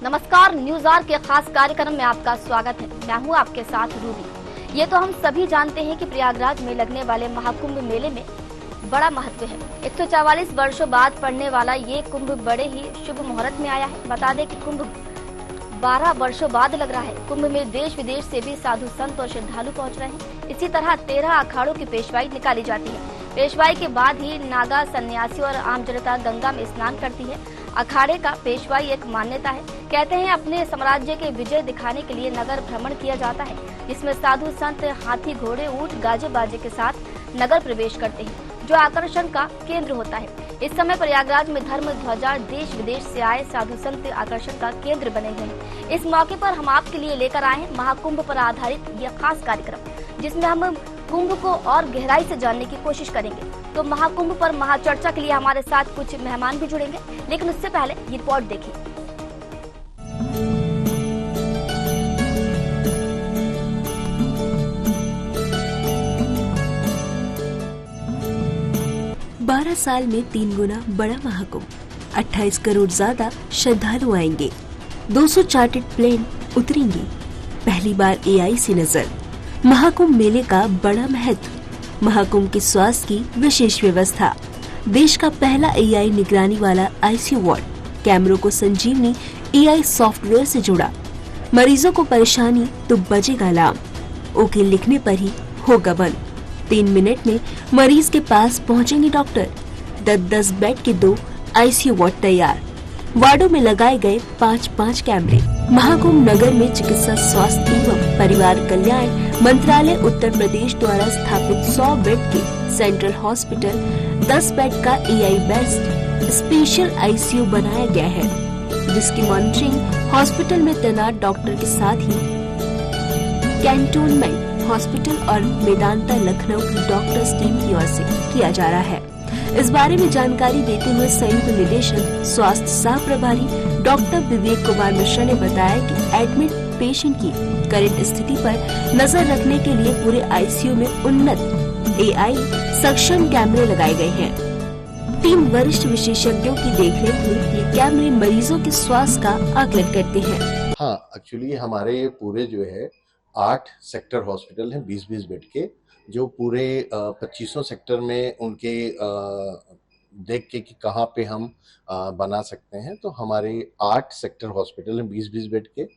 नमस्कार, news are के खास कार्यक्रम में आपका स्वागत है। मैं हूं आपके साथ रूबी। ये तो हम सभी जानते हैं कि प्रयागराज में लगने वाले महाकुंभ मेले में बड़ा महत्व है। 144 वर्षों बाद पड़ने वाला ये कुंभ बड़े ही शुभ मुहूर्त में आया है। बता दें कि कुंभ 12 वर्षों बाद लग रहा है। कुंभ में देश विदेश से भी साधु संत और श्रद्धालु पहुंच रहे हैं। इसी तरह 13 अखाड़ों की पेशवाई निकाली जाती है। पेशवाई के बाद ही नागा, सन्यासी और आम जनता गंगा में स्नान करती है। अखाड़े का पेशवाई एक मान्यता है। कहते हैं अपने साम्राज्य के विजय दिखाने के लिए नगर भ्रमण किया जाता है, जिसमें साधु संत हाथी, घोड़े, ऊंट, गाजे बाजे के साथ नगर प्रवेश करते हैं, जो आकर्षण का केंद्र होता है। इस समय प्रयागराज में धर्म ध्वजा देश विदेश से आए साधु संत आकर्षण का केंद्र बने हुए हैं। इस मौके पर हम आपके लिए लेकर आए हैं महाकुंभ पर आधारित यह खास कार्यक्रम, जिसमें हम कुंभ को और गहराई से जानने की कोशिश करेंगे। तो महाकुंभ पर महाचर्चा के लिए हमारे साथ कुछ मेहमान भी जुड़ेंगे, लेकिन उससे पहले ये रिपोर्ट देखिए। बारह साल में 3 गुना बड़ा महाकुंभ, 28 करोड़ ज्यादा श्रद्धालु आएंगे, 200 चार्टर्ड प्लेन उतरेंगे, पहली बार एआई से नजर। महाकुंभ मेले का बड़ा महत्व, महाकुंभ के स्वास्थ्य की विशेष व्यवस्था, देश का पहला एआई निगरानी वाला आईसीयू वार्ड, कैमरों को संजीवनी एआई सॉफ्टवेयर से जोड़ा, मरीजों को परेशानी तो बजेगा अलार्म, ओके लिखने पर ही होगा बंद, 3 मिनट में मरीज के पास पहुंचेंगे डॉक्टर। 10-10 बेड के 2 आईसीयू वार्ड तैयार, वार्डों में लगाए गए 5-5 कैमरे। महाकुंभ नगर में चिकित्सा, स्वास्थ्य एवं परिवार कल्याण मंत्रालय उत्तर प्रदेश द्वारा स्थापित 100 बेड के सेंट्रल हॉस्पिटल, 10 बेड का एआई बेस्ड स्पेशल आईसीयू बनाया गया है, जिसकी मॉनिटरिंग हॉस्पिटल में तैनात डॉक्टर के साथ ही कैंटोनमेंट हॉस्पिटल और मेदांता लखनऊ की डॉक्टर्स टीम की ओर से किया जा रहा है। इस बारे में जानकारी देते हुए संयुक्त निदेशक स्वास्थ्य सह प्रभारी डॉक्टर विवेक कुमार मिश्रा ने बताया कि एडमिट पेशेंट की करंट स्थिति पर नजर रखने के लिए पूरे आईसीयू में उन्नत एआई सक्षम कैमरे लगाए गए हैं। 3 वरिष्ठ विशेषज्ञों की देखरेख में ये कैमरे मरीजों के स्वास्थ्य का आकलन करते हैं। हाँ, एक्चुअली हमारे पूरे जो है 8 सेक्टर हॉस्पिटल हैं 20-20 बेड के, जो पूरे 2500 सेक्टर में उनके देख के कि कहाँ पे हम बना सकते हैं। तो हमारे 8 सेक्टर हॉस्पिटल हैं 20-20 बेड के,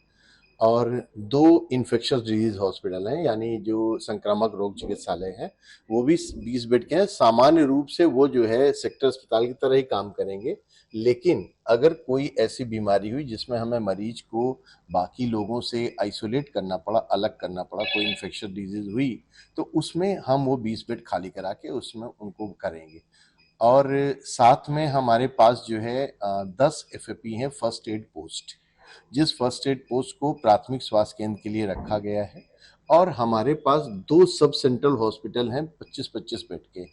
और 2 इन्फेक्शियस डिजीज हॉस्पिटल हैं, यानी जो संक्रामक रोग चिकित्सालय हैं, वो भी 20 बेड के हैं। सामान्य रूप से वो जो है सेक्टर अस्पताल की तरह ही काम करेंगे, लेकिन अगर कोई ऐसी बीमारी हुई जिसमें हमें मरीज को बाकी लोगों से आइसोलेट करना पड़ा, अलग करना पड़ा, कोई इन्फेक्शियस डिजीज हुई, तो उसमें हम वो 20 बेड खाली करा के उसमें उनको करेंगे। और साथ में हमारे पास जो है 10 एफएपी हैं, फर्स्ट एड पोस्ट, जिस फर्स्ट एड पोस्ट को प्राथमिक स्वास्थ्य केंद्र के लिए रखा गया है। और हमारे पास 2 सब सेंट्रल हॉस्पिटल हैं 25-25 बेड के।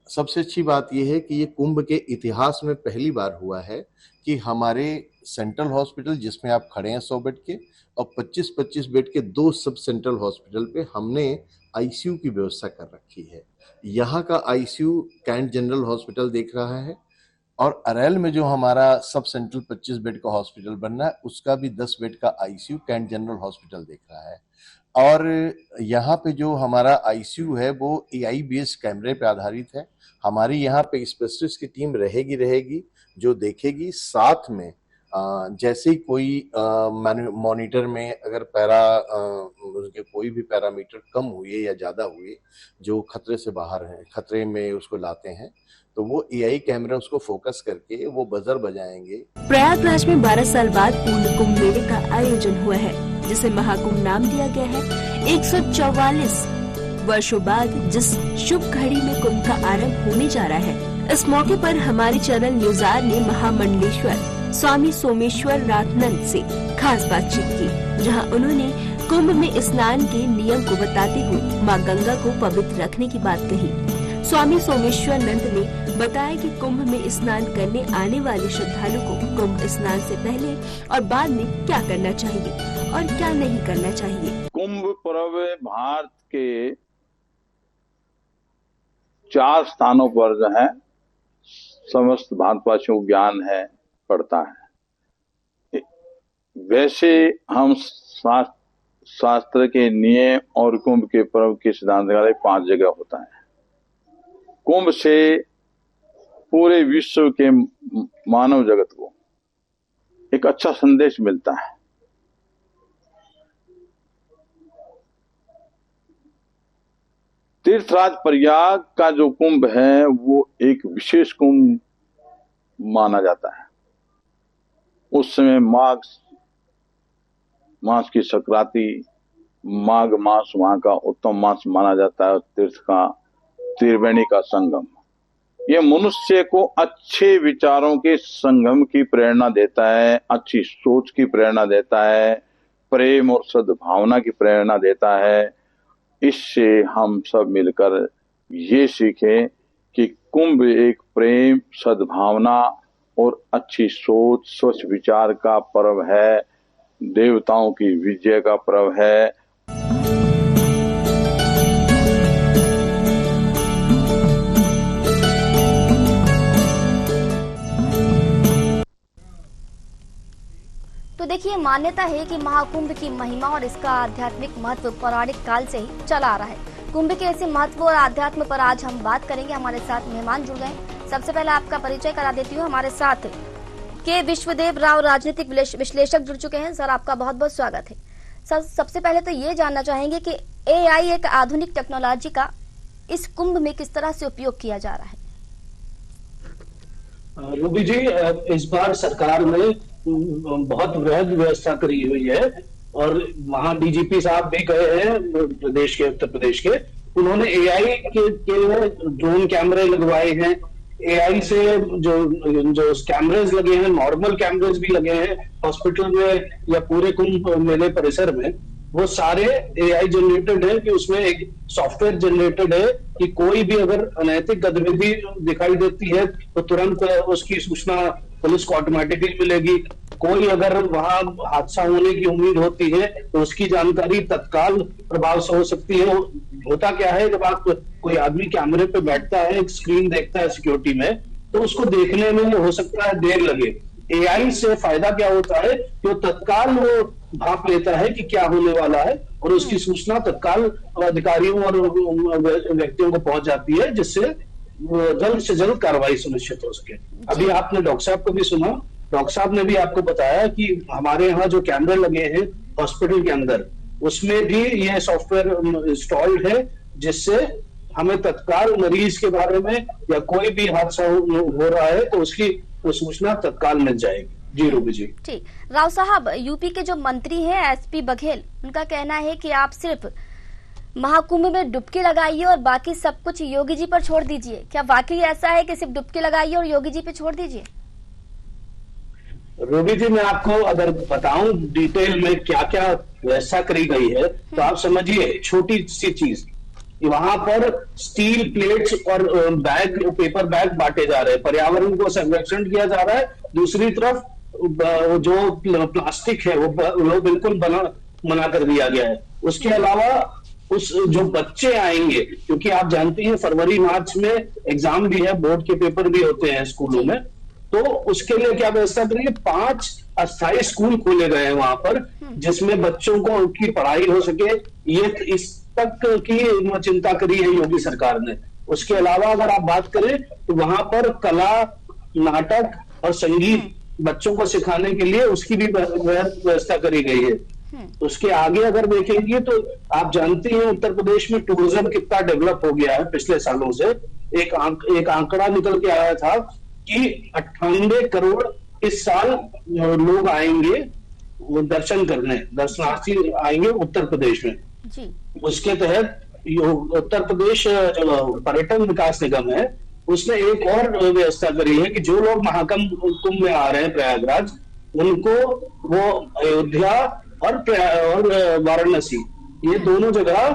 सबसे अच्छी बात यह है कि ये कुंभ के इतिहास में पहली बार हुआ है कि हमारे सेंट्रल हॉस्पिटल, जिसमें आप खड़े हैं 100 बेड के, और 25-25 बेड के 2 सब सेंट्रल हॉस्पिटल पे हमने आईसीयू की व्यवस्था कर रखी है। यहाँ का आईसीयू कैंट जनरल हॉस्पिटल देख रहा है, और अरैल में जो हमारा सब सेंट्रल 25 बेड का हॉस्पिटल बनना है, उसका भी 10 बेड का आईसीयू कैंट जनरल हॉस्पिटल देख रहा है। और यहाँ पे जो हमारा आईसीयू है वो एआई बेस्ड कैमरे पे आधारित है। हमारी यहाँ पे स्पेशलिस्ट की टीम रहेगी जो देखेगी। साथ में जैसे ही कोई मॉनिटर में अगर उसके कोई भी पैरामीटर कम हुए या ज्यादा हुए जो खतरे से बाहर हैं, खतरे में उसको लाते हैं, तो वो एआई कैमरा उसको फोकस करके वो बजर बजाएंगे। प्रयागराज में 12 साल बाद पूर्ण कुंभ मेले का आयोजन हुआ है, जिसे महाकुंभ नाम दिया गया है। 144 वर्षों बाद जिस शुभ घड़ी में कुंभ का आरंभ होने जा रहा है, इस मौके पर हमारे चैनल न्यूज आर ने महामंडलेश्वर स्वामी सोमेश्वर नाथानंद से खास बातचीत की, जहां उन्होंने कुंभ में स्नान के नियम को बताते हुए मां गंगा को पवित्र रखने की बात कही। स्वामी सोमेश्वर नंद ने बताया कि कुंभ में स्नान करने आने वाले श्रद्धालु को कुंभ स्नान से पहले और बाद में क्या करना चाहिए और क्या नहीं करना चाहिए। कुंभ पर्व भारत के 4 स्थानों पर जो है समस्त भारतवासियों को ज्ञान है, पड़ता है। वैसे हम शास्त्र के नियम और कुंभ के पर्व के सिद्धांत का 5 जगह होता है। कुंभ से पूरे विश्व के मानव जगत को एक अच्छा संदेश मिलता है। तीर्थराज प्रयाग का जो कुंभ है वो एक विशेष कुंभ माना जाता है। उस समय मास की संक्रांति, माघ मास वहां का उत्तम मास माना जाता है। तीर्थ का त्रिवेणी का संगम ये मनुष्य को अच्छे विचारों के संगम की प्रेरणा देता है, अच्छी सोच की प्रेरणा देता है, प्रेम और सद्भावना की प्रेरणा देता है। इससे हम सब मिलकर ये सीखें कि कुंभ एक प्रेम, सद्भावना और अच्छी सोच, स्वच्छ विचार का पर्व है, देवताओं की विजय का पर्व है। तो देखिए, मान्यता है कि महाकुंभ की महिमा और इसका आध्यात्मिक महत्व पौराणिक काल से ही चला आ रहा है। कुंभ के ऐसे महत्व और आध्यात्म पर आज हम बात करेंगे। हमारे साथ मेहमान जुड़ गए। सबसे पहले आपका परिचय करा देती हूँ। हमारे साथ के विश्वदेव राव राजनीतिक विश्लेषक जुड़ चुके हैं। सर, आपका बहुत बहुत स्वागत है। सर, सबसे पहले तो ये जानना चाहेंगे कि AI एक आधुनिक टेक्नोलॉजी का इस कुंभ में किस तरह से उपयोग किया जा रहा है? रूबी जी, इस बार सरकार ने बहुत वृहद व्यवस्था करी हुई है और वहां DGP साहब भी गए हैं प्रदेश के, उत्तर प्रदेश के। उन्होंने AI के ड्रोन कैमरे लगवाए हैं। AI से जो कैमरेज लगे हैं, नॉर्मल कैमरेज भी लगे हैं हॉस्पिटल में या पूरे कुंभ मेले परिसर में, वो सारे AI जनरेटेड है कि उसमें एक सॉफ्टवेयर जनरेटेड है कि कोई भी अगर अनैतिक गतिविधि दिखाई देती है तो तुरंत उसकी सूचना पुलिस को ऑटोमेटिकली मिलेगी। कोई अगर वहां हादसा होने की उम्मीद होती है तो उसकी जानकारी तत्काल प्रभाव से हो सकती है। होता क्या है, जब आप कोई आदमी कैमरे पे बैठता है, एक स्क्रीन देखता है सिक्योरिटी में, तो उसको देखने में हो सकता है देर लगे। AI से फायदा क्या होता है कि वो तत्काल वो भाप लेता है कि क्या होने वाला है और उसकी सूचना तत्काल अधिकारियों और व्यक्तियों को पहुंच जाती है, जिससे जल्द से जल्द कार्रवाई सुनिश्चित हो सके। अभी आपने डॉक्टर साहब को भी सुना, डॉक्टर साहब ने भी आपको बताया कि हमारे यहाँ जो कैमरे लगे हैं हॉस्पिटल के अंदर, उसमें भी यह सॉफ्टवेयर इंस्टॉल्ड है, जिससे हमें तत्काल मरीज के बारे में या कोई भी हादसा हो रहा है तो उसकी सूचना तत्काल मिल जाएगी। जी रूबी जी। ठीक, राव साहब, यूपी के जो मंत्री हैं SP बघेल, उनका कहना है कि आप सिर्फ महाकुंभ में डुबकी लगाइए और बाकी सब कुछ योगी जी पर छोड़ दीजिए। क्या वाकई ऐसा है कि सिर्फ डुबकी लगाइए और योगी जी पे छोड़ दीजिए? रूबी जी, मैं आपको अगर बताऊं डिटेल में क्या क्या व्यवस्था करी गई है तो आप समझिए, छोटी सी चीज, वहां पर स्टील प्लेट्स और बैग, पेपर बैग बांटे जा रहे हैं, पर्यावरण को संरक्षण किया जा रहा है। दूसरी तरफ जो प्लास्टिक है वो बिल्कुल मना कर दिया गया है। उसके अलावा उस जो बच्चे आएंगे, क्योंकि आप जानते हैं फरवरी मार्च में एग्जाम भी है, बोर्ड के पेपर भी होते हैं स्कूलों में, तो उसके लिए क्या व्यवस्था करेंगे? 5 अस्थायी स्कूल खोले गए हैं वहां पर, जिसमें बच्चों को उनकी पढ़ाई हो सके। ये इस तक की चिंता करी है योगी सरकार ने। उसके अलावा अगर आप बात करें तो वहां पर कला, नाटक और संगीत बच्चों को सिखाने के लिए उसकी भी व्यवस्था करी गई है। उसके आगे अगर देखेंगे तो आप जानते हैं उत्तर प्रदेश में टूरिज्म कितना डेवलप हो गया है पिछले सालों से। एक आंकड़ा निकल के आया था कि 98 करोड़ इस साल लोग आएंगे दर्शन करने, दर्शनार्थी आएंगे उत्तर प्रदेश में जी। उसके तहत उत्तर प्रदेश पर्यटन विकास निगम है, उसने एक और व्यवस्था करी है कि जो लोग महाकुंभ में आ रहे हैं प्रयागराज, उनको वो अयोध्या और वाराणसी, ये दोनों जगह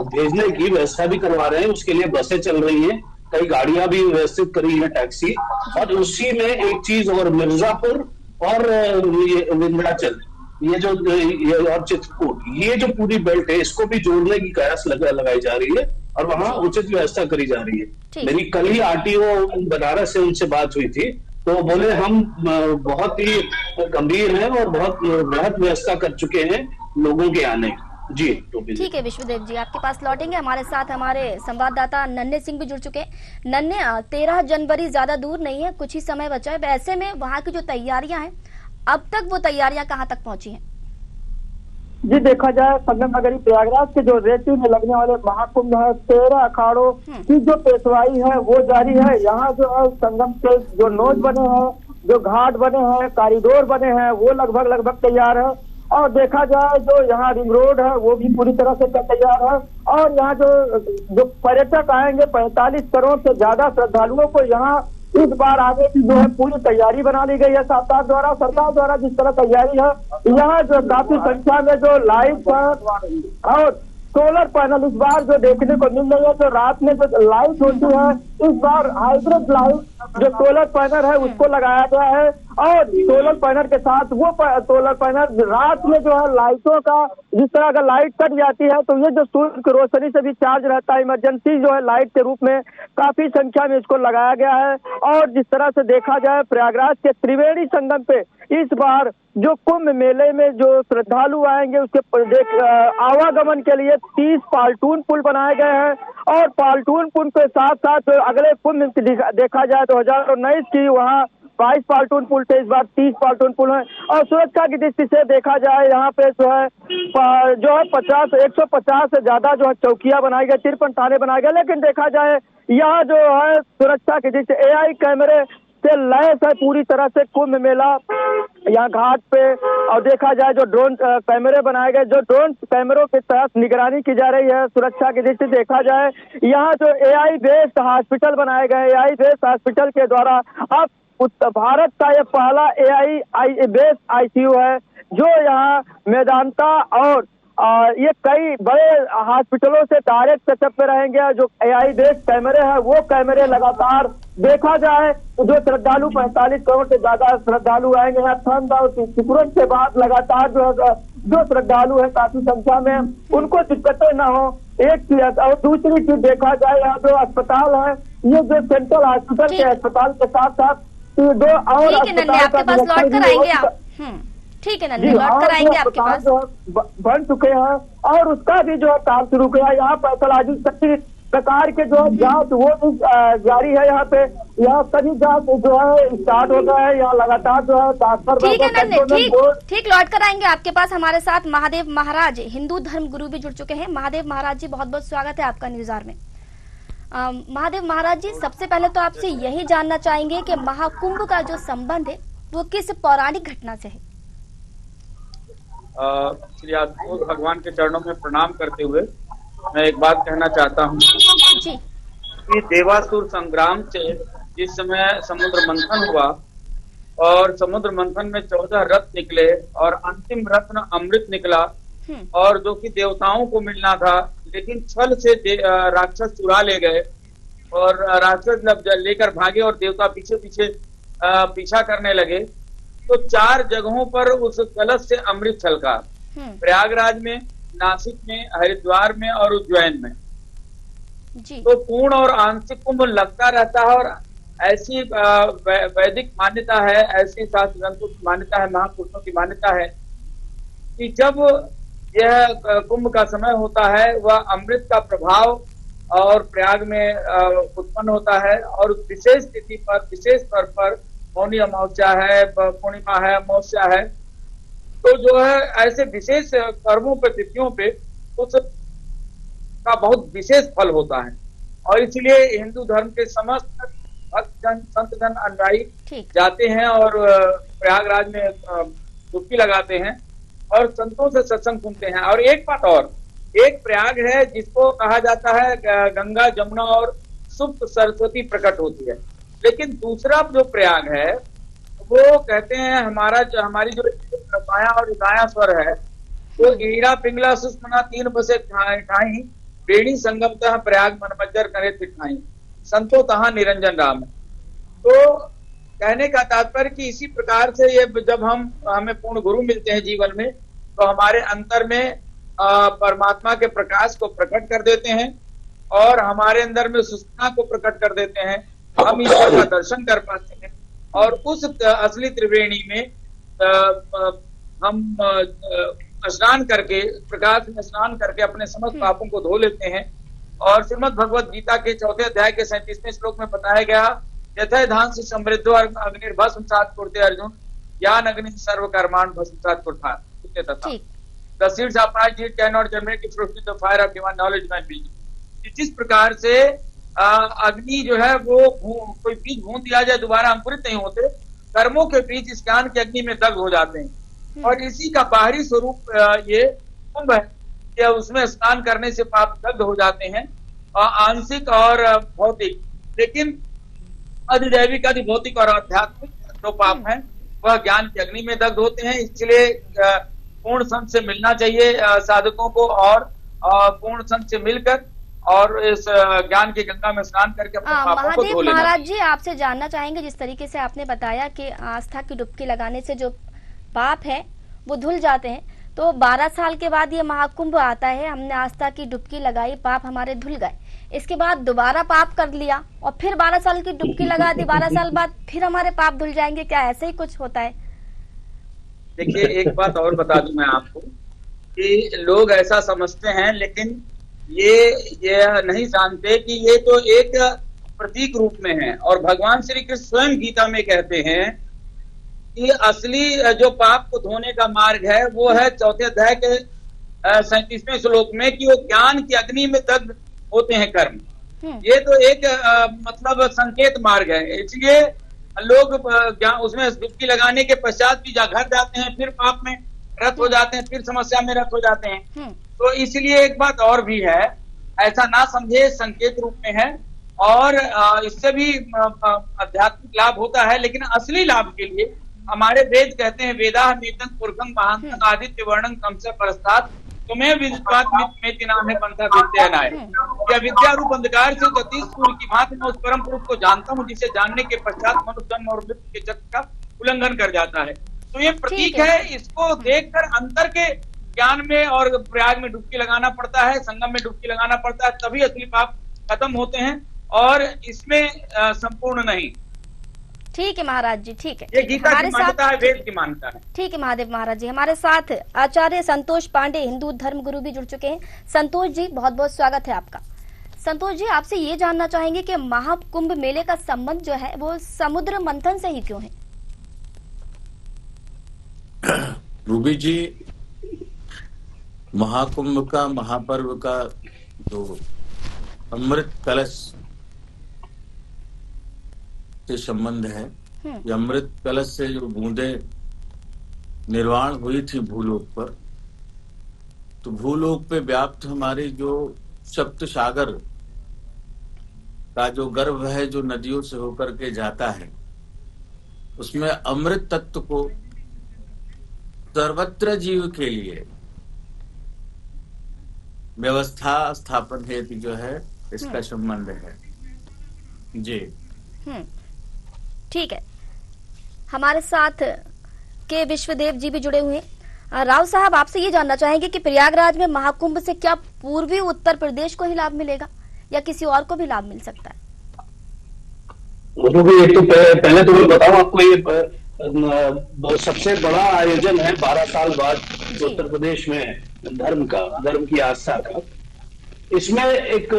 भेजने की व्यवस्था भी करवा रहे हैं। उसके लिए बसें चल रही हैं, कई गाड़ियां भी व्यवस्थित करी है, टैक्सी। और उसी में एक चीज और, मिर्जापुर और विंध्याचल, ये और चित्रकूट, ये जो पूरी बेल्ट है, इसको भी जोड़ने की कयास लगाई जा रही है और वहां उचित व्यवस्था करी जा रही है। मेरी कल ही RTO बनारस से उनसे बात हुई थी, तो बोले हम बहुत ही गंभीर हैं और बहुत वृहद व्यवस्था कर चुके हैं लोगों के आने। जी ठीक है विश्वदेव जी, आपके पास लौटेंगे। हमारे साथ हमारे संवाददाता नन्हे सिंह भी जुड़ चुके हैं। नन्हे, 13 जनवरी ज्यादा दूर नहीं है, कुछ ही समय बचा है। ऐसे में वहाँ की जो तैयारियां हैं, अब तक वो तैयारियां कहाँ तक पहुंची हैं? जी देखा जाए संगम नगरी प्रयागराज के जो रेती में लगने वाले महाकुंभ है, 13 अखाड़ों की जो पेशवाई है वो जारी है। यहाँ जो है संगम के जो नोज बने हैं, जो घाट बने हैं, कॉरिडोर बने हैं, वो लगभग तैयार है। और देखा जाए जो यहाँ रिंग रोड है वो भी पूरी तरह से तैयार है। और यहाँ जो पर्यटक आएंगे, 45 करोड़ से ज्यादा श्रद्धालुओं को यहाँ इस बार आगे की जो है पूरी तैयारी बना ली गई है सरकार द्वारा जिस तरह तैयारी है। यहाँ जो काफी संख्या में जो लाइट और सोलर पैनल इस बार जो देखने को मिल रही है, जो रात में जो लाइट होती है, इस बार हाइब्रिड लाइट जो सोलर पैनल है उसको लगाया गया है। और सोलर पैनल के साथ वो सोलर पैनल रात में जो है लाइटों का, जिस तरह अगर लाइट कट जाती है तो ये जो सूर्य की रोशनी से भी चार्ज रहता है, इमरजेंसी जो है लाइट के रूप में काफी संख्या में इसको लगाया गया है। और जिस तरह से देखा जाए प्रयागराज के त्रिवेणी संगम पे इस बार जो कुंभ मेले में जो श्रद्धालु आएंगे उसके आवागमन के लिए 30 पाल्टून पुल बनाए गए हैं। और पाल्टून पुल के साथ साथ अगले कुंभ देखा जाए 2019 की वहाँ 22 पाल्टून पुल थे, इस बार 30 पाल्टून पुल है। और सुरक्षा की दृष्टि से देखा जाए यहाँ पे जो है 150 से ज्यादा जो है चौकियां बनाई गई, 53 थाने बनाए गए। लेकिन देखा जाए यहाँ जो है सुरक्षा की दृष्टि से AI कैमरे से लैस है पूरी तरह से कुंभ मेला यहाँ घाट पे। और देखा जाए जो ड्रोन कैमरे बनाए गए, जो ड्रोन कैमरों के तहत निगरानी की जा रही है सुरक्षा की दृष्टि से। देखा जाए यहाँ जो AI बेस्ड हॉस्पिटल बनाए गए, AI बेस्ड हॉस्पिटल के द्वारा अब भारत का ये पहला AI बेस्ड ICU है जो यहाँ मेदांता और ये कई बड़े हॉस्पिटलों से डायरेक्ट टचअप पे रहेंगे। जो AI बेस्ड कैमरे हैं वो कैमरे लगातार देखा जाए तो जो श्रद्धालु 45 करोड़ से ज्यादा श्रद्धालु आएंगे यहाँ ठंड और सिकुड़न के बाद लगातार जो श्रद्धालु है काफी संख्या में, उनको दिक्कतें न हो। एक चीज और दूसरी चीज देखा जाए यहाँ जो अस्पताल है, ये जो सेंट्रल हॉस्पिटल के अस्पताल के साथ साथ 2 और आपके पास लौट कर आएंगे आप। ठीक है नन्हे, लौट कर आएंगे आपके पास। बन चुके हैं और उसका भी जो है काम शुरू किया। यहाँ पैथोलॉजी सभी प्रकार के जो है जांच वो भी जारी है। यहाँ पे यहाँ सभी जांच जो है स्टार्ट हो गया है। यहाँ लगातार जो है ट्रांसफर। ठीक है नन्हे, ठीक लौट कर आएंगे आपके पास। हमारे साथ महादेव महाराज हिंदू धर्म गुरु भी जुड़ चुके हैं। महादेव महाराज जी बहुत बहुत स्वागत है आपका न्यूज आवर में। महादेव महाराज जी, सबसे पहले तो आपसे यही जानना चाहेंगे कि महाकुंभ का जो संबंध है वो किस पौराणिक घटना से है? श्री आदित्य भगवान के चरणों में प्रणाम करते हुए मैं एक बात कहना चाहता हूँ कि देवासुर संग्राम से जिस समय समुद्र मंथन हुआ और समुद्र मंथन में 14 रत्न निकले और अंतिम रत्न अमृत निकला और जो कि देवताओं को मिलना था, लेकिन छल से राक्षस चुरा ले गए और राक्षस लेकर भागे और देवता पीछे पीछे पीछा करने लगे। तो 4 जगहों पर उस कलश से अमृत छलका, प्रयागराज में, नासिक में, हरिद्वार में और उज्जैन में। तो पूर्ण और आंशिक कुंभ लगता रहता है और ऐसी वैदिक मान्यता है, ऐसी शास्त्र ग्रंथों की मान्यता है, महापुरुषों की मान्यता है कि जब यह कुंभ का समय होता है वह अमृत का प्रभाव और प्रयाग में उत्पन्न होता है। और विशेष तिथि पर, विशेष स्तर पर, मौनी अमावस्या है, पूर्णिमा है, अमावस्या है, तो जो है ऐसे विशेष कर्मों पे, तिथियों पे उस का बहुत विशेष फल होता है। और इसलिए हिंदू धर्म के समस्त भक्त जन, संत जन, अनुयायी जाते हैं और प्रयागराज में डुबकी लगाते हैं और संतों से सत्संग सुनते हैं। और एक बात और, एक प्रयाग है जिसको कहा जाता है गंगा, जमुना और सुप्त सरस्वती प्रकट होती है, लेकिन दूसरा जो प्रयाग है वो कहते हैं हमारी जो बायां और दायां स्वर है वो ईड़ा पिंगला सुषमना 3 बसे ठाई बेड़ी संगम तह प्रयाग मनमज्जर करे तिठाई संतो तहां निरंजन राम। तो कहने का तात्पर्य कि इसी प्रकार से ये जब हमें पूर्ण गुरु मिलते हैं जीवन में तो हमारे अंतर में परमात्मा के प्रकाश को प्रकट कर देते हैं और हमारे अंदर में सुषमना को प्रकट कर देते हैं। हम ईश्वर का दर्शन कर पाते हैं और उस असली त्रिवेणी में हम स्नान करके, प्रकाश में स्नान करके अपने समस्त पापों को धो लेते हैं। और श्रीमद् भगवत गीता के 4 अध्याय के 37वें श्लोक में बताया गया, यथा धान से समृद्धो अग्निर्भस्म सात कुर्ते अर्जुन, ज्ञान अग्नि सर्व कर्माण भस्म सात कुर्ते तथा The seeds of pride cannot germinate if roasted the fire of divine knowledge might be. जिस प्रकार से अग्नि जो है वो कोई बीज भून दिया जाए दोबारा अंकुरित नहीं होते, कर्मों के बीज इस ज्ञान की अग्नि में दग्ध हो जाते हैं। और इसी का बाहरी स्वरूप ये कुंभ है कि उसमें स्नान करने से पाप दग्ध हो जाते हैं, आंशिक और भौतिक। लेकिन अधिदैविक, अधिभौतिक और आध्यात्मिक जो पाप हैं वह ज्ञान की अग्नि में दग्ध होते हैं। इसलिए पूर्ण संत से मिलना चाहिए साधकों को, और पूर्ण संत से मिलकर और इस ज्ञान की गंगा में स्नान करके अपने पापों को धो लेना। महाराज जी, आपसे जानना चाहेंगे, जिस तरीके से आपने बताया कि आस्था की डुबकी लगाने से जो पाप है वो धुल जाते हैं, तो 12 साल के बाद ये महाकुंभ आता है, हमने आस्था की डुबकी लगाई, पाप हमारे धुल गए, इसके बाद दोबारा पाप कर लिया और फिर 12 साल की डुबकी लगा दी, 12 साल बाद फिर हमारे पाप धुल जाएंगे, क्या ऐसे ही कुछ होता है? देखिए, एक बात और बता दूं मैं आपको कि लोग ऐसा समझते हैं, लेकिन ये नहीं जानते कि ये तो एक प्रतीक रूप में है। और भगवान श्री कृष्ण स्वयं गीता में कहते हैं कि असली जो पाप को धोने का मार्ग है वो है 4 अध्याय के 37वें श्लोक में कि वो ज्ञान की अग्नि में दग्ध होते हैं कर्म। ये तो एक मतलब संकेत मार्ग है। इसलिए लोग उसमें डुबकी लगाने के पश्चात भी घर जाते हैं, फिर पाप में रत हो जाते हैं, फिर समस्या में रत हो जाते हैं। तो इसलिए एक बात और भी है, ऐसा ना समझे, संकेत रूप में है और इससे भी आध्यात्मिक लाभ होता है। लेकिन असली लाभ के लिए हमारे वेद कहते हैं, वेदा नीतन पुरखं महांतन आदित्य वर्णन कम से परस्तात् तुम्हें विद्वात में नाम है पंथा विद्यानाय। या विद्या रूप अंधकार से गति सूर्य की भांति मैं उस परम पुरुष को जानता हूँ जिसे जानने के पश्चात मनुष्य जन्म और मृत्यु के चक्र का उल्लंघन कर जाता है। तो ये प्रतीक है, इसको देखकर अंतर के ज्ञान में और प्रयाग में डुबकी लगाना पड़ता है, संगम में डुबकी लगाना पड़ता है, तभी असली पाप खत्म होते हैं और इसमें संपूर्ण नहीं। ठीक है महाराज जी, ठीक है, ये गीता की मान्यता है, वेद की मान्यता है। ठीक है महादेव महाराज जी, हमारे साथ आचार्य संतोष पांडे, हिंदू धर्म गुरु भी जुड़ चुके हैं। संतोष जी, बहुत बहुत स्वागत है आपका। संतोष जी, आपसे ये जानना चाहेंगे कि महाकुंभ मेले का संबंध जो है वो समुद्र मंथन से ही क्यों है? रूबी जी, महाकुंभ का, महापर्व का जो अमृत कलश से संबंध है, ये अमृत कलश से जो बूंदें निर्वाण हुई थी भूलोक पर, तो भूलोक पे व्याप्त हमारे जो सप्त सागर का जो गर्भ है, जो नदियों से होकर के जाता है, उसमें अमृत तत्व को सर्वत्र जीव के लिए व्यवस्था स्थापन हेतु जो है इसका संबंध है जी। ठीक है, हमारे साथ के विश्वदेव जी भी जुड़े हुए हैं। राव साहब, आपसे ये जानना चाहेंगे कि प्रयागराज में महाकुंभ से क्या पूर्वी उत्तर प्रदेश को ही लाभ मिलेगा या किसी और को भी लाभ मिल सकता है? तो पहले तो मैं बताऊं आपको, ये सबसे बड़ा आयोजन है 12 साल बाद उत्तर प्रदेश में धर्म की आस्था का। इसमें एक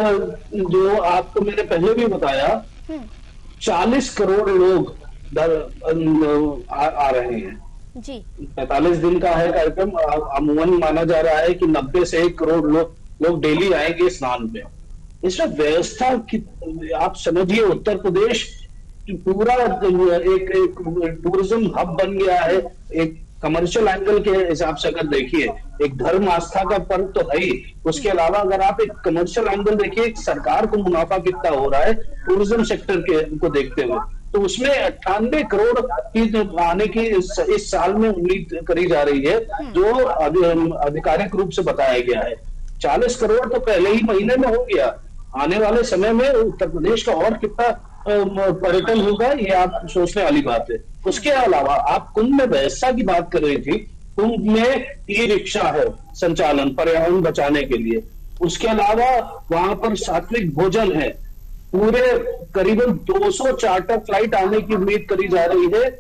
जो आपको मैंने पहले भी बताया, 40 करोड़ लोग आ रहे हैं जी। 45 दिन का है कार्यक्रम, अमूमन माना जा रहा है कि 90 से 1 करोड़ लोग डेली आएंगे स्नान पे। इसमें व्यवस्था की आप समझिए, उत्तर प्रदेश पूरा एक टूरिज्म हब बन गया है। एक कमर्शियल एंगल के हिसाब से अगर देखिए, एक धर्म आस्था का पर्व तो है ही, उसके अलावा अगर आप एक कमर्शियल एंगल देखिए, सरकार को मुनाफा कितना हो रहा है टूरिज्म सेक्टर को देखते हुए, तो उसमें 98 करोड़ की आने की इस साल में उम्मीद करी जा रही है, जो आधिकारिक रूप से बताया गया है। 40 करोड़ तो पहले ही महीने में हो गया। आने वाले समय में उत्तर प्रदेश का और कितना पर्यटन होगा, ये आप सोचने वाली बात है। उसके अलावा आप कुंभ में व्यवस्था की बात कर रही थी, कुंभ में ई रिक्शा है संचालन पर्यावरण बचाने के लिए। उसके अलावा वहां पर सात्विक भोजन है, पूरे करीबन 200 चार्टर फ्लाइट आने की उम्मीद करी जा रही है,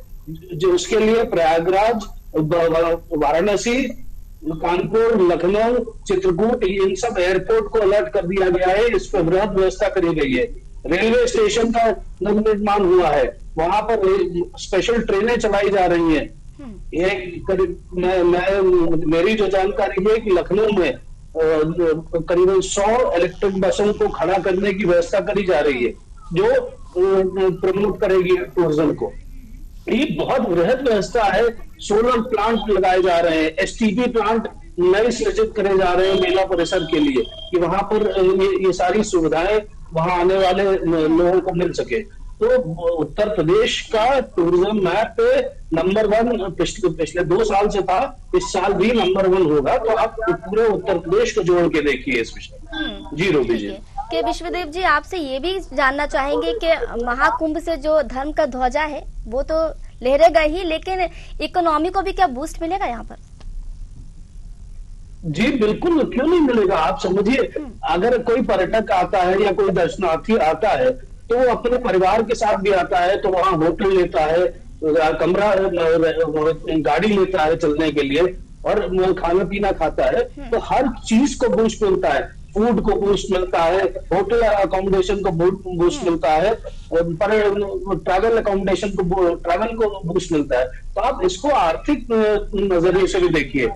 जो उसके लिए प्रयागराज, वाराणसी, कानपुर, लखनऊ, चित्रकूट, इन सब एयरपोर्ट को अलर्ट कर दिया गया है। इस पर बृहद व्यवस्था करी गई है। रेलवे स्टेशन का नवनिर्माण हुआ है, वहां पर स्पेशल ट्रेनें चलाई जा रही हैं। मेरी जो जानकारी है कि लखनऊ में करीबन 100 इलेक्ट्रिक बसों को खड़ा करने की व्यवस्था करी जा रही है, जो प्रमोट करेगी टूरिज्म को। ये बहुत बृहद व्यवस्था है। सोलर प्लांट लगाए जा रहे हैं, एसटीपी प्लांट नए सृजित करे जा रहे हैं मेला परिसर के लिए, कि वहां पर ये सारी सुविधाएं वहां आने वाले लोगों को मिल सके। तो उत्तर प्रदेश का टूरिज्म मैप पे नंबर 1 पिछले 2 साल से था, इस साल भी नंबर 1 होगा। तो आप पूरे उत्तर प्रदेश को जोड़ के देखिए इस विषय। जी रूबी जी। के विश्वदेव जी, आपसे ये भी जानना चाहेंगे कि महाकुंभ से जो धर्म का ध्वजा है वो तो लहरेगा ही, लेकिन इकोनॉमी को भी क्या बूस्ट मिलेगा यहाँ पर? जी बिल्कुल, क्यों नहीं मिलेगा। आप समझिए, अगर कोई पर्यटक आता है या कोई दर्शनार्थी आता है तो वो अपने परिवार के साथ भी आता है, तो वहाँ होटल लेता है, कमरा, गाड़ी लेता है चलने के लिए, और खाना पीना खाता है, तो हर चीज को बूस्ट मिलता है। फूड को बूस्ट मिलता है, होटल अकोमोडेशन को बूस्ट मिलता है, पर ट्रैवल अकोमोडेशन को, ट्रैवल को बूस्ट मिलता है। तो आप इसको आर्थिक नजरिए से भी देखिए।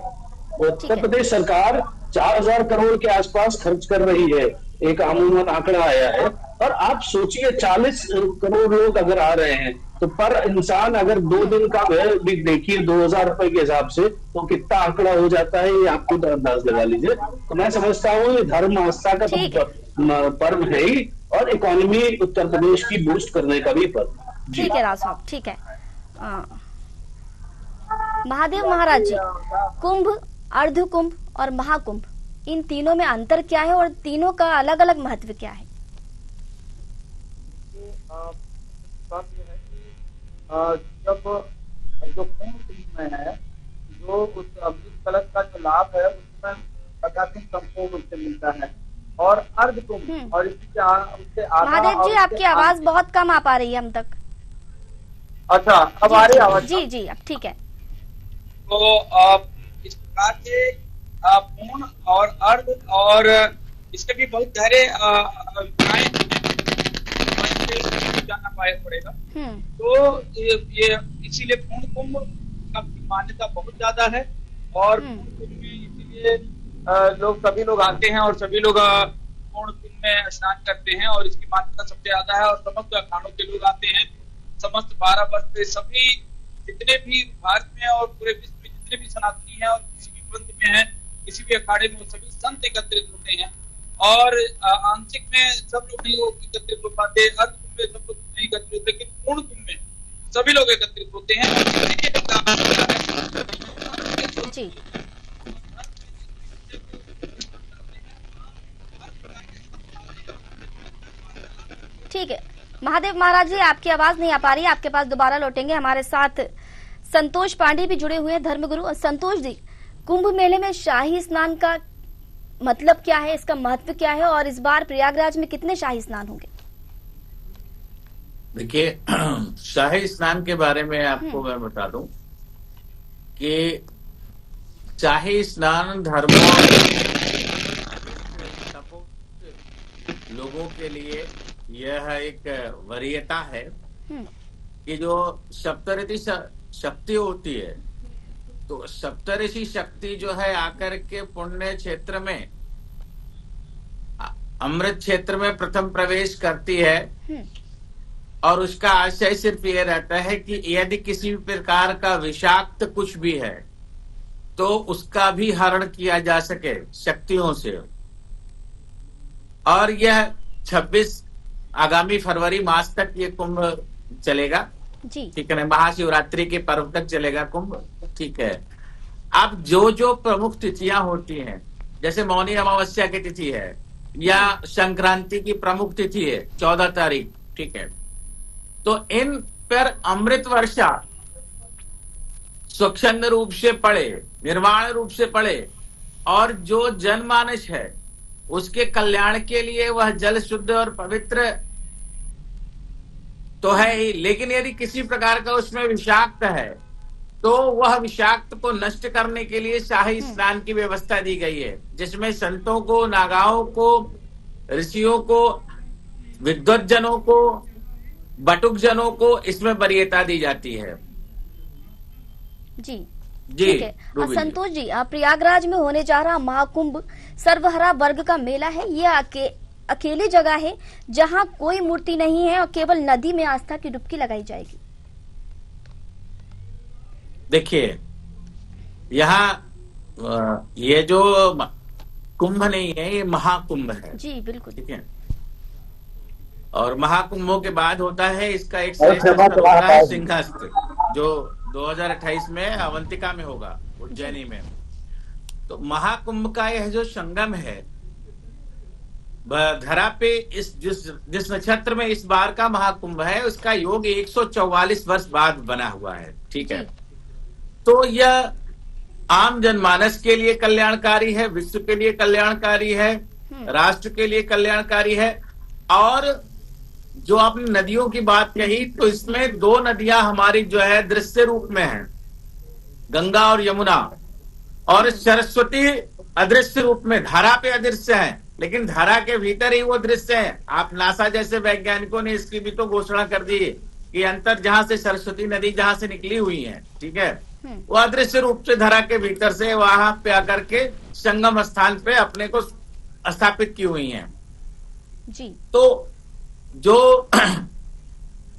उत्तर प्रदेश सरकार 4000 करोड़ के आसपास खर्च कर रही है, एक अमूमन आंकड़ा आया है। और आप सोचिए 40 करोड़ लोग अगर आ रहे हैं, तो पर इंसान अगर 2 दिन का भी देखिए 2000 रुपए के हिसाब से, तो कितना आंकड़ा हो जाता है, ये आपको अंदाज लगा लीजिए। तो मैं समझता हूँ ये धर्म आस्था का पर्व है ही, और इकोनॉमी उत्तर प्रदेश की बूस्ट करने का भी पर्व। ठीक है राव साहब, ठीक है। महादेव महाराज जी, कुंभ, अर्ध कुंभ और महाकुंभ, इन तीनों में अंतर क्या है और तीनों का अलग अलग महत्व क्या है? बात यह है कि जब जो कुंभ में है, जो उस अमृत कलश का जो लाभ है उसमें प्रकाशन संपूर्ण रूप से मिलता है, और अर्ध कुंभ और उसके महादेव जी, आपकी आवाज बहुत कम आ पा रही है हम तक। अच्छा, अब आ रही आवाज? जी जी, अब ठीक है। तो इस प्रकार के पूर्ण और अर्ध, और इसके भी बहुत गहरे जानना पड़ेगा। तो ये इसीलिए पूर्ण कुंभ का मान्यता बहुत ज्यादा है, और पूर्ण कुंभ में इसीलिए सभी लोग आते हैं, और सभी लोग पूर्ण कुंभ में स्नान करते हैं, और इसकी मान्यता सबसे ज्यादा है। और समस्त अखाड़ों के लोग आते हैं, समस्त 12 वर्ष से सभी जितने भी भारत में और पूरे विश्व में जितने भी सनातनी हैं और किसी भी पंथ में हैं, किसी भी अखाड़े में, सभी संत एकत्रित होते हैं। और आंशिक में सब लोग नहीं एकत्रित हो पाते, अर्ध कुंभ में सब लोग नहीं एकत्रित होते, लेकिन पूर्ण कुंभ में सभी लोग एकत्रित होते हैं। जी ठीक है महादेव महाराज जी, आपकी आवाज नहीं आ पा रही है, आपके पास दोबारा लौटेंगे। हमारे साथ संतोष पांडे भी जुड़े हुए हैं, धर्मगुरु। संतोष जी, कुंभ मेले में शाही स्नान का मतलब क्या है, इसका महत्व क्या है, और इस बार प्रयागराज में कितने शाही स्नान होंगे? देखिए, शाही स्नान के बारे में आपको मैं बता दूं कि शाही स्नान धर्मों लोगों के लिए यह एक वरीयता है कि जो सप्तऋषि शक्ति होती है, तो सप्तऋषि शक्ति जो है आकर के पुण्य क्षेत्र में, अमृत क्षेत्र में प्रथम प्रवेश करती है, और उसका आशय सिर्फ ये रहता है कि यदि किसी भी प्रकार का विषाक्त कुछ भी है तो उसका भी हरण किया जा सके शक्तियों से। और यह 26 आगामी फरवरी मास तक ये कुंभ चलेगा, ठीक है ना, महाशिवरात्रि के पर्व तक चलेगा कुंभ, ठीक है। अब जो जो प्रमुख तिथियां होती हैं, जैसे मौनी अमावस्या की तिथि है, या संक्रांति की प्रमुख तिथि है 14 तारीख, ठीक है, तो इन पर अमृत वर्षा स्वच्छंद रूप से पड़े, निर्वाण रूप से पड़े, और जो जनमानस है उसके कल्याण के लिए वह जल शुद्ध और पवित्र तो है ही, लेकिन यदि किसी प्रकार का उसमें विषाक्त है तो वह विषाक्त को नष्ट करने के लिए शाही स्नान की व्यवस्था दी गई है, जिसमें संतों को, नागाओं को, ऋषियों को, विद्वत जनों को, बटुक जनों को इसमें वरीयता दी जाती है। जी जी ठीक है। संतोष जी, प्रयागराज में होने जा रहा महाकुंभ सर्वहरा वर्ग का मेला है। ये अकेली जगह है जहां कोई मूर्ति नहीं है और केवल नदी में आस्था की डुबकी लगाई जाएगी। देखिए, यहाँ ये जो कुंभ नहीं है, ये महाकुंभ है। जी बिल्कुल, ठीक है। और महाकुंभों के बाद होता है इसका एक श्रेष्ठ होता है सिंहस्थ, जो 2028 में अवंतिका में होगा, उज्जैनी में। तो महाकुंभ का यह जो संगम है धरा पे, इस जिस नक्षत्र में इस बार का महाकुंभ है, उसका योग 144 वर्ष बाद बना हुआ है। ठीक है। तो यह आम जनमानस के लिए कल्याणकारी है, विश्व के लिए कल्याणकारी है, राष्ट्र के लिए कल्याणकारी है। और जो आपने नदियों की बात कही, तो इसमें दो नदियां हमारी जो है दृश्य रूप में है, गंगा और यमुना, और सरस्वती अदृश्य रूप में, धारा पे अदृश्य है, लेकिन धारा के भीतर ही वो दृश्य है। आप नासा जैसे वैज्ञानिकों ने इसकी भी तो घोषणा कर दी कि अंतर जहां से सरस्वती नदी जहां से निकली हुई है, ठीक है, वो अदृश्य रूप से धरा के भीतर से वहां पे आकर के संगम स्थान पे अपने को स्थापित की हुई हैं। जी। तो जो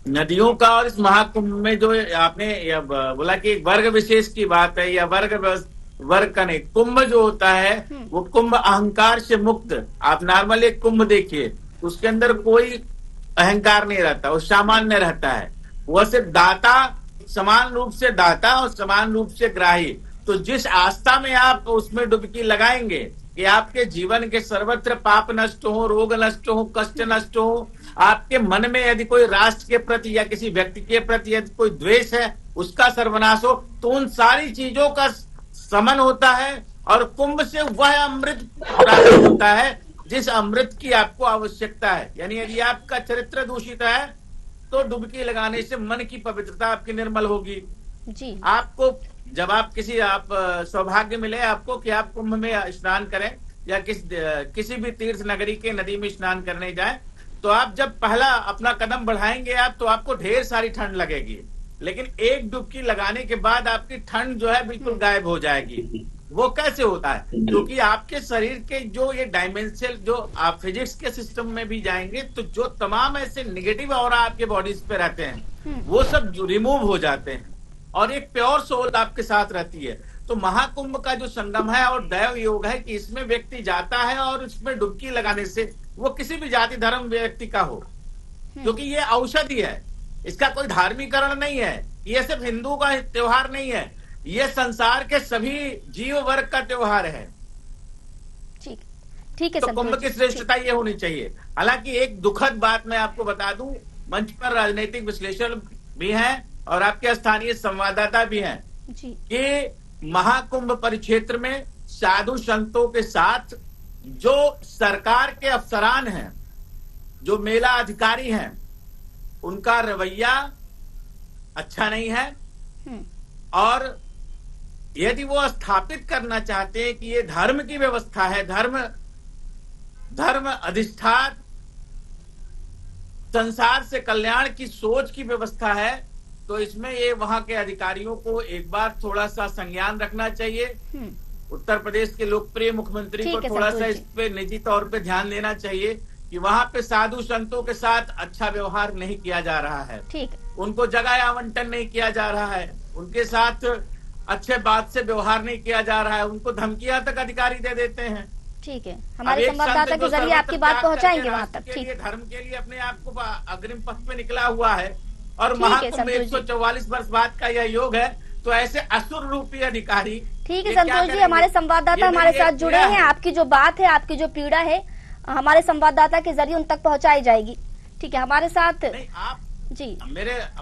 नदियों का और इस महाकुंभ में जो आपने बोला कि एक वर्ग विशेष की बात है, या वर्ग का नहीं, कुंभ जो होता है वो कुंभ अहंकार से मुक्त। आप नॉर्मल एक कुंभ देखिए, उसके अंदर कोई अहंकार नहीं रहता, वो सामान्य रहता है। वह सिर्फ दाता, समान रूप से दाता और समान रूप से ग्राही। तो जिस आस्था में आप उसमें डुबकी लगाएंगे कि आपके जीवन के सर्वत्र पाप नष्ट हो, रोग नष्ट हो, कष्ट नष्ट हो, आपके मन में यदि कोई राष्ट्र के प्रति या किसी व्यक्ति के प्रति यदि कोई द्वेष है, उसका सर्वनाश हो, तो उन सारी चीजों का समन होता है। और कुंभ से वह अमृत प्राप्त होता है जिस अमृत की आपको आवश्यकता है। यानी यदि आपका चरित्र दूषित है तो डुबकी लगाने से मन की पवित्रता आपकी निर्मल होगी। जी। आपको जब आप सौभाग्य मिले आपको कि आप कुंभ में स्नान करें या किसी भी तीर्थ नगरी के नदी में स्नान करने जाएं, तो आप जब पहला अपना कदम बढ़ाएंगे आप, तो आपको ढेर सारी ठंड लगेगी, लेकिन एक डुबकी लगाने के बाद आपकी ठंड जो है बिल्कुल गायब हो जाएगी। वो कैसे होता है? क्योंकि आपके शरीर के जो ये डायमेंशनल, जो आप फिजिक्स के सिस्टम में भी जाएंगे तो जो तमाम ऐसे नेगेटिव ऑरा आपके बॉडीज पे रहते हैं वो सब रिमूव हो जाते हैं और एक प्योर सोल आपके साथ रहती है। तो महाकुंभ का जो संगम है और दैव योग है कि इसमें व्यक्ति जाता है और इसमें डुबकी लगाने से वो किसी भी जाति धर्म व्यक्ति का हो, क्योंकि ये औषधि है, इसका कोई धार्मिकरण नहीं है, ये सिर्फ हिंदू का त्योहार नहीं है, ये संसार के सभी जीव वर्ग का त्योहार है। ठीक है। तो कुंभ की श्रेष्ठता ये होनी चाहिए। हालांकि एक दुखद बात मैं आपको बता दूं, मंच पर राजनीतिक विश्लेषण भी हैं और आपके स्थानीय संवाददाता भी हैं कि महाकुंभ परिक्षेत्र में साधु संतों के साथ जो सरकार के अफसरान हैं, जो मेला अधिकारी हैं, उनका रवैया अच्छा नहीं है। और यदि वो स्थापित करना चाहते हैं कि ये धर्म की व्यवस्था है, धर्म अधिष्ठान संसार से कल्याण की सोच की व्यवस्था है, तो इसमें ये वहां के अधिकारियों को एक बार थोड़ा सा संज्ञान रखना चाहिए। उत्तर प्रदेश के लोकप्रिय मुख्यमंत्री को थोड़ा सा इस पे निजी तौर पे ध्यान देना चाहिए कि वहां पे साधु संतों के साथ अच्छा व्यवहार नहीं किया जा रहा है, उनको जगह आवंटन नहीं किया जा रहा है, उनके साथ अच्छे बात से व्यवहार नहीं किया जा रहा है, उनको धमकियां तक अधिकारी दे देते हैं। ठीक है, हमारे संवाददाता के जरिए आपकी बात पहुंचाएंगे वहां तक। ठीक है, धर्म के लिए अपने आप को अग्रिम पथ पे निकला हुआ है और महाकुंभ 144 वर्ष बाद का यह योग है, तो ऐसे असुर रूपी अधिकारी। ठीक है संतोष जी, हमारे संवाददाता हमारे साथ जुड़े हैं, आपकी जो बात है, आपकी जो पीड़ा है हमारे संवाददाता के जरिए उन तक पहुंचाई जाएगी। ठीक है, हमारे साथ जी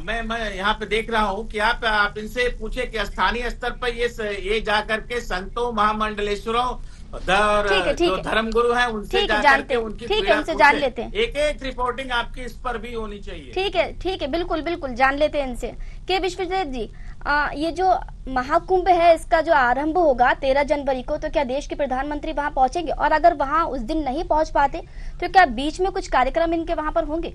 मैं यहाँ पे देख रहा हूँ कि आप इनसे पूछे कि स्थानीय स्तर पर ये जाकर के संतों महामंडलेश्वरों जो धर्मगुरु हैं उनसे जाकर के उनकी पीड़ा उनसे जान लेते हैं। एक रिपोर्टिंग आपकी इस पर भी होनी चाहिए। ठीक है बिल्कुल जान लेते हैं इनसे। के विश्वजीत जी, ये जो महाकुंभ है इसका जो आरंभ होगा 13 जनवरी को, तो क्या देश के प्रधानमंत्री वहां पहुंचेंगे? और अगर वहां उस दिन नहीं पहुंच पाते तो क्या बीच में कुछ कार्यक्रम इनके वहां पर होंगे?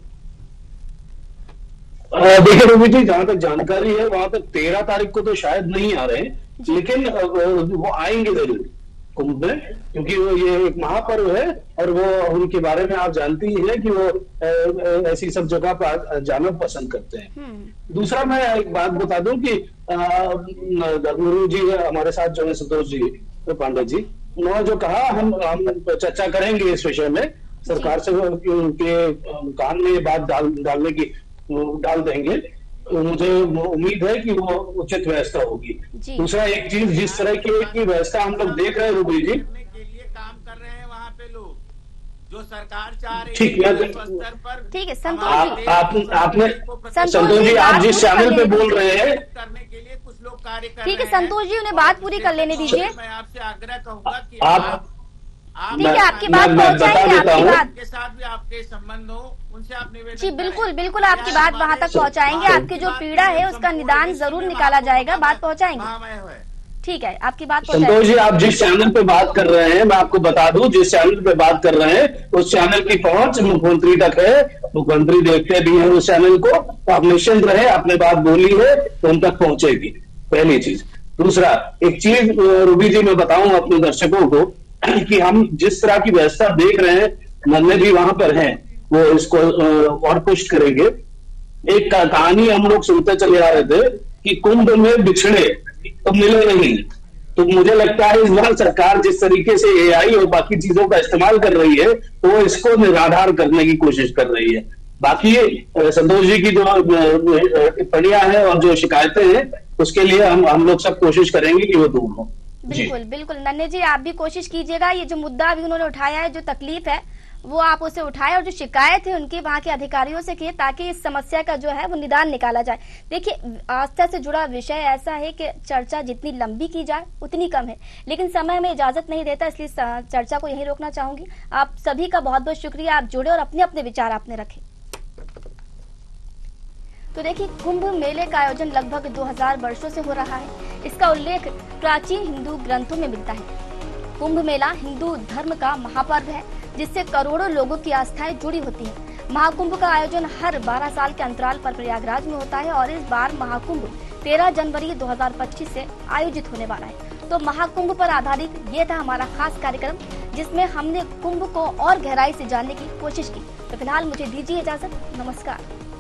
देखिए रूबी जी, जहां तक जानकारी है वहां तक 13 तारीख को तो शायद नहीं आ रहे हैं, लेकिन वो आएंगे जरूर कुंभ में, क्योंकि वो ये एक महापर्व है और वो उनके बारे में आप जानती ही है कि वो ऐसी सब जगह पर जाना पसंद करते हैं। दूसरा मैं एक बात बता दूं कि धर्मगुरु जी हमारे साथ जो है संतोष जी पांडे जी, उन्होंने जो कहा हम चर्चा करेंगे इस विषय में, सरकार से उनके कान में ये बात डाल देंगे। मुझे उम्मीद है कि वो उचित व्यवस्था होगी। दूसरा एक चीज, जिस तरह की व्यवस्था हम लोग देख रहे हैं रूबी जी, के लिए काम कर रहे हैं वहाँ पे लोग, जो सरकार चाह रही है ठीक है संतोष जी, आप जिस चैनल पे बोल रहे हैं करने के लिए कुछ लोग कार्य कर ठीक है संतोष जी, उन्हें बात पूरी कर लेने दीजिए। मैं आपसे आग्रह कहूंगा कि आप ठीक है, आपकी बात पहुंचाएंगे, आपकी बात के साथ भी आपके संबंध हो, उनसे आप निवेदन जी बिल्कुल आपकी बात वहां तक पहुंचाएंगे। आपकी जो पीड़ा है उसका निदान जरूर निकाला जाएगा, बात पहुंचाएंगे। ठीक है, आपकी बात संतोष जी, आप जिस चैनल पे बात कर रहे हैं, मैं आपको बता दूं, जिस चैनल पे बात कर रहे हैं उस चैनल की पहुंच मुख्यमंत्री तक है, मुख्यमंत्री देखते भी है उस चैनल को, तो आप निश्चिंत रहे, आपने बात बोली है तो उन तक पहुंचेगी, पहली चीज। दूसरा एक चीज रूबी जी मैं बताऊं अपने दर्शकों को कि हम जिस तरह की व्यवस्था देख रहे हैं, नन्हे भी वहां पर हैं, वो इसको और पुष्ट करेंगे। एक कहानी हम लोग सुनते चले आ रहे थे कि कुंभ में बिछड़े तो मिले नहीं, तो मुझे लगता है इस बार सरकार जिस तरीके से एआई और बाकी चीजों का इस्तेमाल कर रही है तो वो इसको निराधार करने की कोशिश कर रही है। बाकी संतोष जी की जो टिप्पणियां हैं और जो शिकायतें हैं उसके लिए हम लोग सब कोशिश करेंगे कि वो दूर हो। बिल्कुल नन्हे जी, आप भी कोशिश कीजिएगा। ये जो मुद्दा अभी उन्होंने उठाया है, जो तकलीफ है वो आप उसे उठाए और जो शिकायत है उनकी वहां के अधिकारियों से किए, ताकि इस समस्या का जो है वो निदान निकाला जाए। देखिए, आस्था से जुड़ा विषय ऐसा है कि चर्चा जितनी लंबी की जाए उतनी कम है, लेकिन समय में इजाजत नहीं देता, इसलिए चर्चा को यहीं रोकना चाहूंगी। आप सभी का बहुत बहुत शुक्रिया, आप जुड़े और अपने अपने विचार आपने रखे। तो देखिए, कुंभ मेले का आयोजन लगभग 2000 वर्षों से हो रहा है। इसका उल्लेख प्राचीन हिंदू ग्रंथों में मिलता है। कुंभ मेला हिंदू धर्म का महापर्व है, जिससे करोड़ों लोगों की आस्थाएं जुड़ी होती हैं। महाकुंभ का आयोजन हर 12 साल के अंतराल पर प्रयागराज में होता है और इस बार महाकुंभ 13 जनवरी 2025 से आयोजित होने वाला है। तो महाकुंभ पर आधारित ये था हमारा खास कार्यक्रम, जिसमें हमने कुंभ को और गहराई से जानने की कोशिश की। तो फिलहाल मुझे दीजिए इजाजत, नमस्कार।